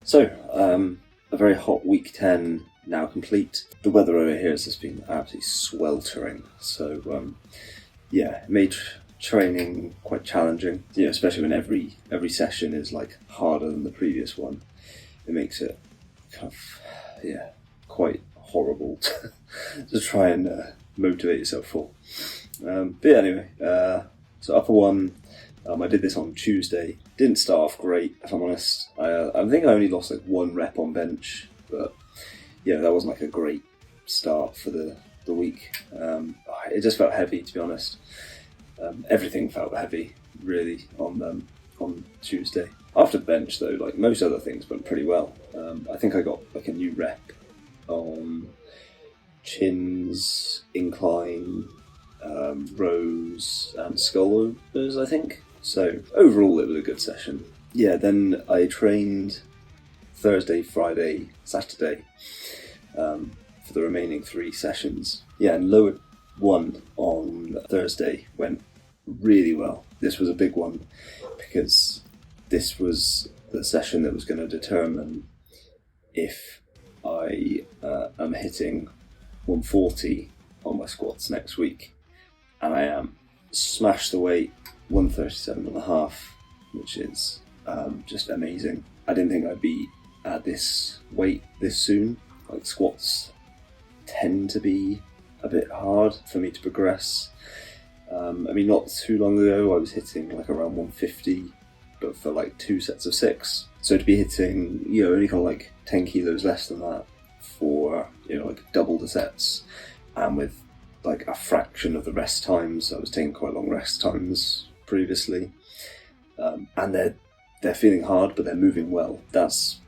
So, a very hot week 10 now complete. The weather over here has just been absolutely sweltering, so yeah, it made training quite challenging, especially when every session is like harder than the previous one. It makes it kind of, quite horrible to try and motivate yourself for. But yeah, anyway, so upper one, I did this on Tuesday. Didn't start off great, if I'm honest. I think I only lost like 1 rep on bench, but yeah, that wasn't like a great start for the week. It just felt heavy, to be honest. Everything felt heavy, really, on Tuesday. After the bench, though, like most other things went pretty well. I think I got like a new rep on chins, incline, rows, and skull overs, I think. So overall, it was a good session. Yeah, then I trained Thursday, Friday, Saturday for the remaining 3 sessions. Yeah, and lower one on Thursday went really well. This was a big one because this was the session that was going to determine if I am hitting 140 on my squats next week, and I am. Smashed the weight, 137.5, which is just amazing. I didn't think I'd be at this weight this soon. Like, squats tend to be a bit hard for me to progress. Not too long ago I was hitting like around 150, but for like 2 sets of 6. So to be hitting, only kind of like 10 kilos less than that for, like double the sets, and with like a fraction of the rest times. I was taking quite long rest times previously, and they're feeling hard, but they're moving well. That's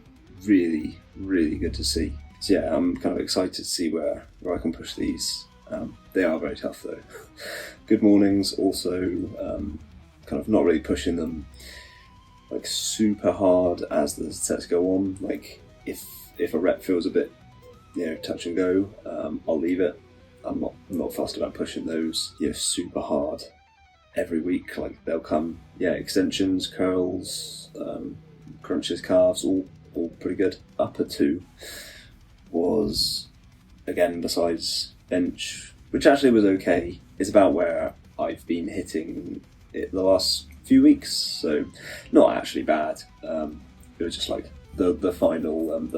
really, really good to see. So yeah, I'm kind of excited to see where I can push these. They are very tough though. Good mornings, also kind of not really pushing them like super hard as the sets go on. Like if a rep feels a bit, touch and go, I'll leave it. I'm not fussed about pushing those, super hard every week. Like they'll come, extensions, curls, crunches, calves, all pretty good. Upper 2 was, again, besides bench, which actually was okay, is about where I've been hitting it the last few weeks, so not actually bad. It was just like the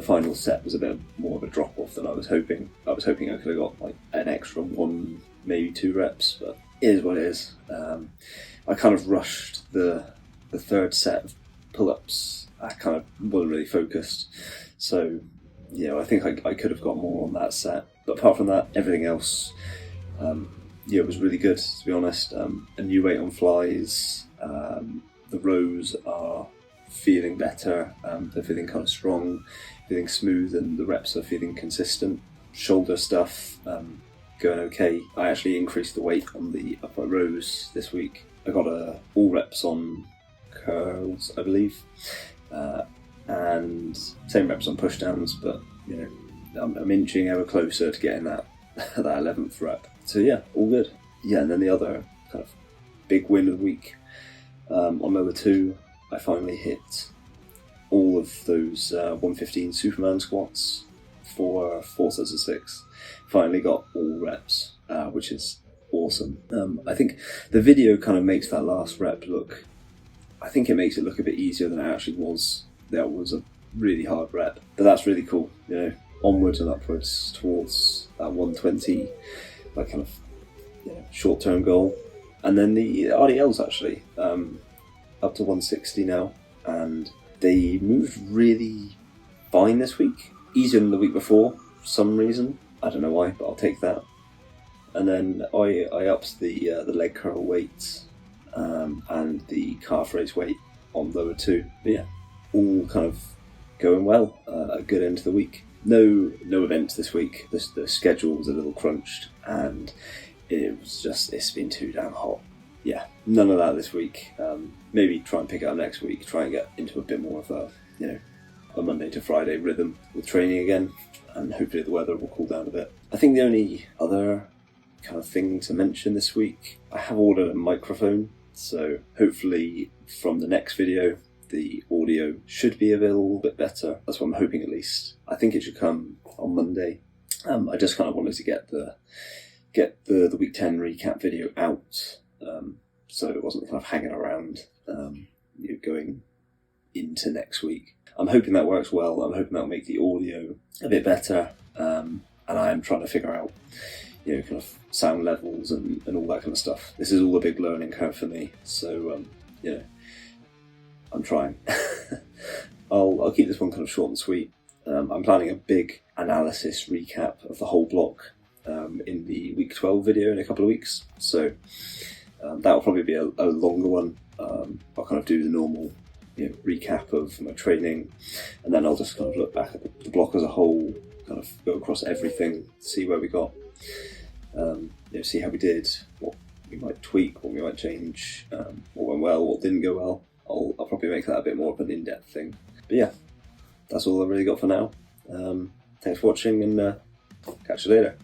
final set was a bit more of a drop off than I was hoping. I was hoping I could have got like an extra 1, maybe 2 reps, but it is what it is. I kind of rushed the 3rd set of pull-ups. I kind of wasn't really focused, so I think I could have got more on that set. But apart from that, everything else, it was really good, to be honest. A new weight on flies. The rows are feeling better. They're feeling kind of strong, feeling smooth, and the reps are feeling consistent. Shoulder stuff, going okay. I actually increased the weight on the upper rows this week. I got all reps on curls, I believe, and same reps on pushdowns, but I'm inching ever closer to getting that 11th rep. So yeah, all good. Yeah, and then the other kind of big win of the week, on lower 2, I finally hit all of those 115 Superman squats for 4 sets of 6. Finally got all reps, which is awesome. I think the video kind of makes that last rep look, I think it makes it look a bit easier than it actually was. That was a really hard rep, but that's really cool, onwards and upwards towards that 120, like kind of short-term goal. And then the RDLs actually, up to 160 now, and they moved really fine this week, easier than the week before for some reason. I don't know why, but I'll take that. And then I upped the leg curl weight and the calf raise weight on lower 2. But yeah, all kind of going well. A good end to the week. No events this week. The schedule was a little crunched, and it's been too damn hot. Yeah, none of that this week. Maybe try and pick it up next week. Try and get into a bit more of a Monday to Friday rhythm with training again, and hopefully the weather will cool down a bit. I think the only other kind of thing to mention this week, I have ordered a microphone, so hopefully from the next video the audio should be available a bit better. That's what I'm hoping, at least. I think it should come on Monday. I just kind of wanted to get the week 10 recap video out, so it wasn't kind of hanging around, going into next week. I'm hoping that works well. I'm hoping that'll make the audio a bit better, and I am trying to figure out, kind of sound levels and all that kind of stuff. This is all a big learning curve for me, so I'm trying. I'll keep this one kind of short and sweet. I'm planning a big analysis recap of the whole block in the week 12 video in a couple of weeks, so that will probably be a longer one. I'll kind of do the normal recap of my training, and then I'll just kind of look back at the block as a whole, kind of go across everything, see where we got, see how we did, what we might tweak, what we might change, what went well, what didn't go well. I'll probably make that a bit more of an in-depth thing. But yeah, that's all I've really got for now. Thanks for watching, and catch you later.